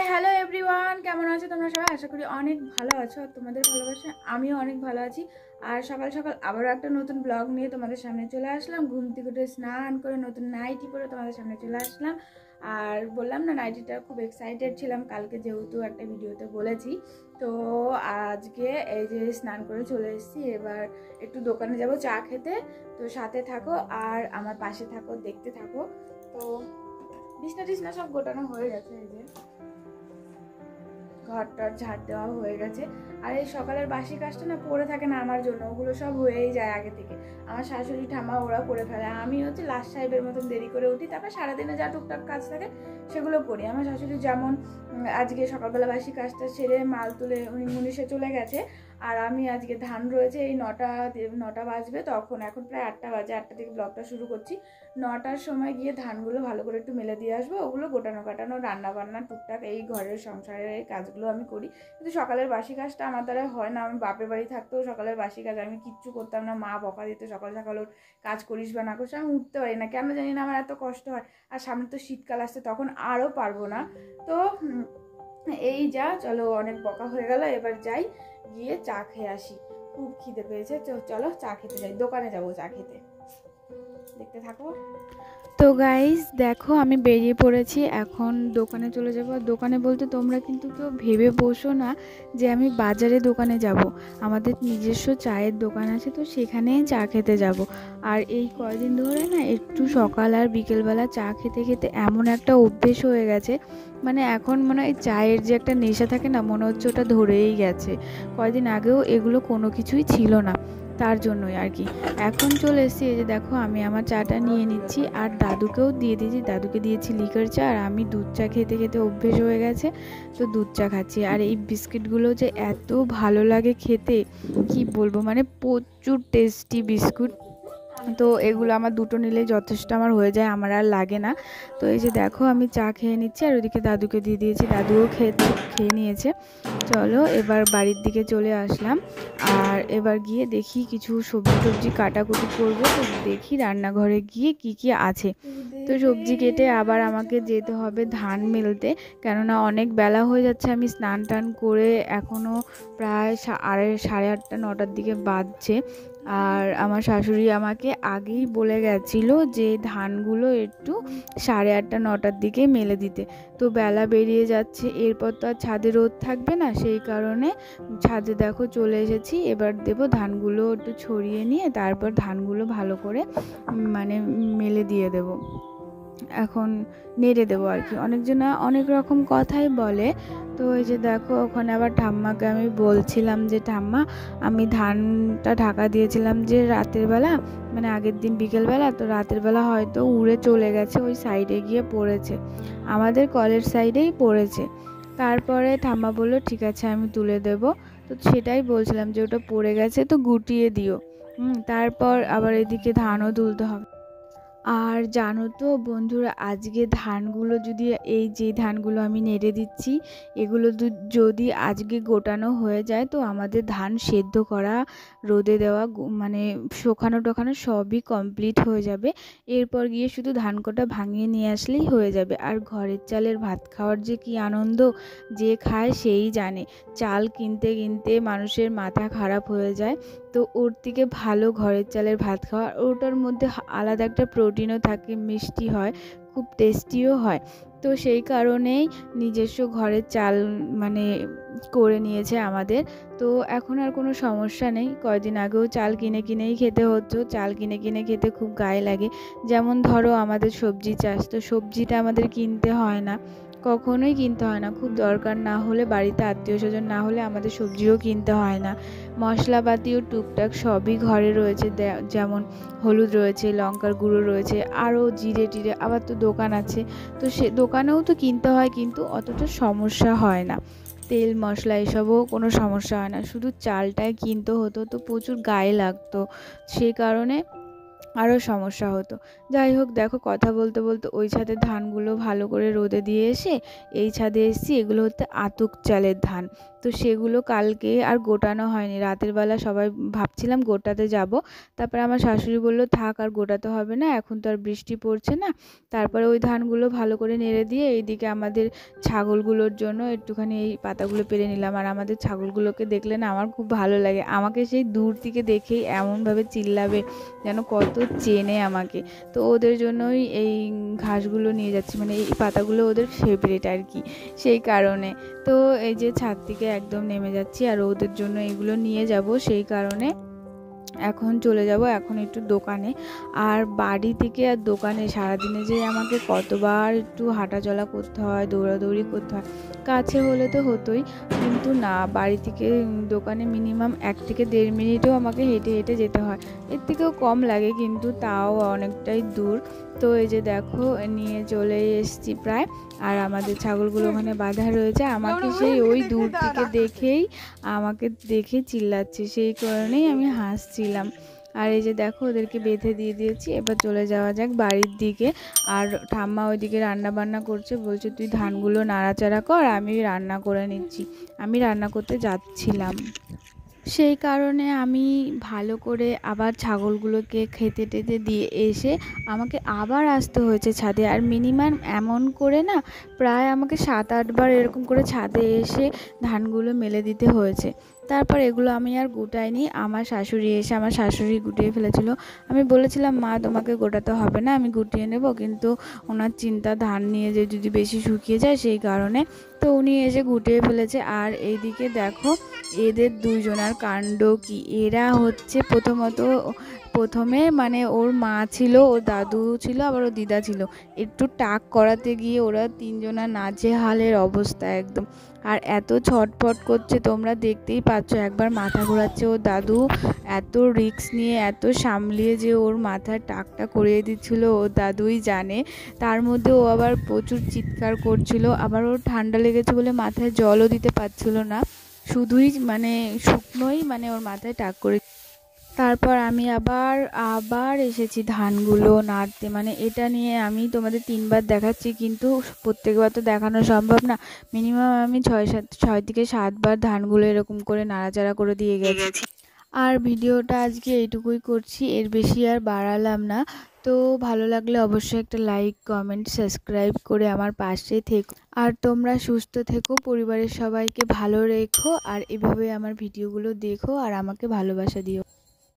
Hello everyone, কেমন আছো তোমরা সবাই? আশা করি অনেক ভালো আছো। আর তোমাদের ভালোবাসা আমিও অনেক ভালো আছি। আর সকাল সকাল আবারও একটা নতুন ব্লগ নিয়ে তোমাদের সামনে চলে আসলাম। ঘুম থেকে উঠে স্নান করে নতুন নাইটি পরে তোমাদের সামনে চলে আসলাম। আর বললাম না, নাইটিটা খুব এক্সাইটেড ছিলাম কালকে, যেহেতু একটা ভিডিওতে বলেছি। তো আজকে এই যে স্নান করে চলে এসেছি। এবার একটু দোকানে যাব চা খেতে। তো সাথে থাকো আর আমার পাশে থাকো, দেখতে থাকো। তো বিছনা টিছনা সব গোটানো হয়ে গেছে, এই যে ঘরটার ঝাড় দেওয়া হয়ে গেছে। আর এই সকালের বাসি কাজটা না পড়ে থাকে না আমার জন্য, ওগুলো সব হয়েই যায় আগে থেকে। আমার শাশুড়ি ঠাম্মা ওরা করে ফেলে, আমি হচ্ছে লাস্ট সাহেবের মতন দেরি করে উঠি। তারপরে সারাদিনে যা টুকটাক কাজ থাকে সেগুলো করি। আমার শাশুড়ি যেমন আজকে সকালবেলা বাসি কাজটা সেরে মাল তুলে উনি মুনিশে চলে গেছে। আর আমি আজকে ধান রয়েছে, এই নটা বাজবে তখন, এখন প্রায় 8টা বাজে, 8টা থেকে ব্লগটা শুরু করছি। 9টার সময় গিয়ে ধানগুলো ভালো করে একটু মেলে দিয়ে আসবো। ওগুলো গোটানো কাটানো, রান্না বান্না টুকটাক এই ঘরের সংসারের এই কাজগুলো আমি করি। কিন্তু সকালের বাসি কাজটা আমার দ্বারা হয় না। আমি বাপের বাড়ি থাকতেও সকালের বাসি কাজ আমি কিচ্ছু করতাম না। মা বকা দিত, সকাল সকাল ওর কাজ করিস বা না করিস। আমি উঠতে পারি না, কেন জানি না, আমার এত কষ্ট হয়। আর সামনে তো শীতকাল আসছে, তখন আরও পারবো না। তো এই যা, চলো অনেক বকা হয়ে গেল, এবার যাই গিয়ে চা খেয়ে আসি। খুব খিদে পেয়েছে, চলো চা খেতে যাই। দোকানে যাবো চা খেতে, দেখতে থাকো। তো গাইস দেখো, আমি বেরিয়ে পড়েছি, এখন দোকানে চলে যাবো। দোকানে বলতে তোমরা কিন্তু কেউ ভেবে বসো না যে আমি বাজারে দোকানে যাব। আমাদের নিজস্ব চায়ের দোকান আছে, তো সেখানেই চা খেতে যাব। আর এই কয়দিন ধরে না একটু সকাল আর বিকেলবেলা চা খেতে খেতে এমন একটা অভ্যেস হয়ে গেছে, মানে এখন মনে হয় চায়ের যে একটা নেশা থাকে না, মনে হচ্ছে ওটা ধরেই গেছে। কয়দিন আগেও এগুলো কোনো কিছুই ছিল না, তার জন্যই আর কি। এখন চলে এসেছি, এই যে দেখো আমি আমার চাটা নিয়ে নিচ্ছি আর দাদুকেও দিয়ে দিয়েছি। দাদুকে দিয়েছি লিকার চা, আর আমি দুধ চা খেতে খেতে অভ্যেস হয়ে গেছে, তো দুধ চা খাচ্ছি। আর এই বিস্কিটগুলো যে এত ভালো লাগে খেতে, কি বলবো, মানে প্রচুর টেস্টি বিস্কুট। তো এগুলো আমার দুটো নিলেই যথেষ্ট আমার হয়ে যায়, আমার আর লাগে না। তো এই যে দেখো আমি চা খেয়ে নিচ্ছি, আর ওইদিকে দাদুকে দিয়ে দিয়েছি, দাদুও খেয়ে নিয়েছে। চলো এবার বাড়ির দিকে চলে আসলাম। আর এবার গিয়ে দেখি কিছু সবজি কাটাকুটি করবো। তো দেখি রান্নাঘরে গিয়ে কি কি আছে। তো সবজি কেটে আবার আমাকে যেতে হবে ধান মেলতে, কেননা অনেক বেলা হয়ে যাচ্ছে। আমি স্নান টান করে এখনও প্রায় 8:30 9টার দিকে বাজছে। আর আমার শাশুড়ি আমাকে আগেই বলে গেছিলো যে ধানগুলো একটু 8:30 9টার দিকে মেলে দিতে। তো বেলা বেরিয়ে যাচ্ছে, এরপর তো আর ছাদে রোদ থাকবে না, সেই কারণে ছাদে দেখো চলে এসেছি। এবার দেবো ধানগুলো একটু ছড়িয়ে নিয়ে, তারপর ধানগুলো ভালো করে মানে মেলে দিয়ে দেবো, এখন নেড়ে দেবো আর কি। অনেকজনা অনেক রকম কথাই বলে। তো এই যে দেখো ওখানে আবার ঠাম্মাকে আমি বলছিলাম যে ঠাম্মা, আমি ধানটা ঢাকা দিয়েছিলাম যে রাতের বেলা, মানে আগের দিন বিকেলবেলা, তো রাতের বেলা হয়তো উড়ে চলে গেছে, ওই সাইডে গিয়ে পড়েছে, আমাদের কলের সাইডেই পড়েছে। তারপরে ঠাম্মা বললো ঠিক আছে আমি তুলে দেব। তো সেটাই বলছিলাম যে ওটা পড়ে গেছে, তো গুটিয়ে দিও। তারপর আবার এদিকে ধানও তুলতে হবে। আর জানো তো বন্ধুরা, আজকে ধানগুলো যদি, এই যে ধানগুলো আমি নেড়ে দিচ্ছি, এগুলো যদি আজকে গোটানো হয়ে যায়, তো আমাদের ধান সেদ্ধ করা, রোদে দেওয়া, মানে শুকানো টোকানো সবই কমপ্লিট হয়ে যাবে। এরপর গিয়ে শুধু ধান কটা ভাঙিয়ে নিয়ে আসলেই হয়ে যাবে। আর ঘরের চালের ভাত খাওয়ার যে কি আনন্দ, যে খায় সেই জানে। চাল কিনতে কিনতে মানুষের মাথা খারাপ হয়ে যায়, তো ওর থেকে ভালো ঘরের চালের ভাত খাওয়া। ওটার মধ্যে আলাদা একটা প্রোটিনও থাকে, মিষ্টি হয়, খুব টেস্টিও হয়। তো সেই কারণেই নিজস্ব ঘরের চাল মানে করে নিয়েছে আমাদের। তো এখন আর কোনো সমস্যা নেই। কয়দিন আগেও চাল কিনে কিনেই খেতে হতো, চাল কিনে কিনে খেতে খুব গায়ে লাগে। যেমন ধরো আমাদের সবজি চাষ, তো সবজিটা আমাদের কিনতে হয় না, কখনোই কিনতে হয় না। খুব দরকার না হলে, বাড়িতে আত্মীয় স্বজন না হলে আমাদের সবজিও কিনতে হয় না। মশলাপাতিও টুকটাক সবই ঘরে রয়েছে, যেমন হলুদ রয়েছে, লঙ্কার গুঁড়ো রয়েছে, আরও জিরে টিরে, আবার তো দোকান আছে, তো সে দোকানেও তো কিনতে হয়, কিন্তু অতটা সমস্যা হয় না। তেল মশলা এসবও কোনো সমস্যা হয় না, শুধু চালটাই কিনতে হতো, তো প্রচুর গায়ে লাগতো। সেই কারণে আরও সমস্যা হতো। যাই হোক, দেখো কথা বলতে বলতে ওই ছাদের ধানগুলো ভালো করে রোদে দিয়ে এসে এই ছাদে এসেছি। এগুলো হচ্ছে আতক চালের ধান। তো সেগুলো কালকে আর গোটানো হয়নি। রাতের বেলা সবাই ভাবছিলাম গোটাতে যাব, তারপরে আমার শাশুড়ি বলল থাক, আর গোটাতে হবে না, এখন তো আর বৃষ্টি পড়ছে না। তারপরে ওই ধানগুলো ভালো করে নেড়ে দিয়ে এইদিকে আমাদের ছাগলগুলোর জন্য একটুখানি এই পাতাগুলো পেরে নিলাম। আর আমাদের ছাগলগুলোকে দেখলে না আমার খুব ভালো লাগে। আমাকে সেই দূর থেকে দেখেই এমনভাবে চিল্লাবে যেন কত চেনে আমাকে। তো ওদের জন্যই এই ঘাসগুলো নিয়ে যাচ্ছি, মানে এই পাতাগুলো ওদের ফেভারিট আর কি, সেই কারণে। তো এই যে ছাদ থেকে একদম নেমে যাচ্ছি আর ওদের জন্য এগুলো নিয়ে যাব, সেই কারণে এখন চলে যাব এখন একটু দোকানে। আর বাড়ি থেকে আর দোকানে সারাদিনে যে আমাকে কতবার একটু হাঁটাচলা করতে হয়, দৌড়াদৌড়ি করতে হয়। কাছে হলে তো হতোই, কিন্তু না, বাড়ি থেকে দোকানে মিনিমাম 1 থেকে 1.5 মিনিটও আমাকে হেঁটে হেঁটে যেতে হয়। এর থেকেও কম লাগে, কিন্তু তাও অনেকটাই দূর। তো এই যে দেখো নিয়ে চলে এসেছি প্রায়। আর আমাদের ছাগলগুলো ওখানে বাঁধা রয়েছে। আমাকে সেই ওই দূর থেকে দেখেই আমাকে দেখে চিল্লাচ্ছে, সেই কারণেই আমি হাসছিলাম। আর এই যে দেখো ওদেরকে বেঁধে দিয়ে দিয়েছি। এবার চলে যাওয়া যাক বাড়ির দিকে। আর ঠাম্মা ওইদিকে রান্না বান্না করছে, বলছে তুই ধানগুলো নাড়াচাড়া কর, আমি রান্না করে নিচ্ছি। আমি রান্না করতে যাচ্ছিলাম, সেই কারণে আমি ভালো করে আবার ছাগলগুলোকে খেতে টেতে দিয়ে এসে আমাকে আবার আসতে হয়েছে ছাদে। আর মিনিমাম এমন করে না প্রায় আমাকে 7-8 বার এরকম করে ছাদে এসে ধানগুলো মেলে দিতে হয়েছে। তারপর এগুলো আমি আর গোটাইনি। আমার শাশুড়ি এসে আমার শাশুড়ি গুটিয়ে ফেলেছিল। আমি বলেছিলাম মা তোমাকে গোটাতে হবে না, আমি গুটিয়ে নেব, কিন্তু ওনার চিন্তা ধান নিয়ে যে যদি বেশি শুকিয়ে যায়, সেই কারণে তো উনি এসে গুটিয়ে ফেলেছে। আর এইদিকে দেখো এদের দুইজনার কাণ্ড কি। এরা হচ্ছে প্রথমে মানে ওর মা ছিল, ওর দাদু ছিল, আবার ওর দিদা ছিল। একটু টাক করাতে গিয়ে ওরা 3 জনা নাজেহালের অবস্থা একদম। আর এত ছটফট করছে তোমরা দেখতেই পাচ্ছ। একবার মাথা ঘোরাচ্ছে ওর দাদু, এত রিস্ক নিয়ে এত সামলিয়ে যে ওর মাথায় টাকটা করিয়ে দিচ্ছিল ওর দাদুই জানে। তার মধ্যে ও আবার প্রচুর চিৎকার করছিল। আবার ওর ঠান্ডা লেগেছে বলে মাথায় জলও দিতে পারছিল না, শুধুই মানে শুকনোই মানে ওর মাথায় টাক করে। তারপর আমি আবার এসেছি ধানগুলো নাড়তে। মানে এটা নিয়ে আমি তোমাদের 3 বার দেখাচ্ছি, কিন্তু প্রত্যেকবার তো দেখানো সম্ভব না। মিনিমাম আমি 6 থেকে 7 বার ধানগুলো এরকম করে নাড়াচাড়া করে দিয়ে গেছি। আর ভিডিওটা আজকে এইটুকুই করছি, এর বেশি আর বাড়ালাম না। তো ভালো লাগলে অবশ্যই একটা লাইক, কমেন্ট, সাবস্ক্রাইব করে আমার পাশে থেকো। আর তোমরা সুস্থ থেকো, পরিবারের সবাইকে ভালো রেখো, আর এভাবে আমার ভিডিওগুলো দেখো আর আমাকে ভালোবাসা দিও।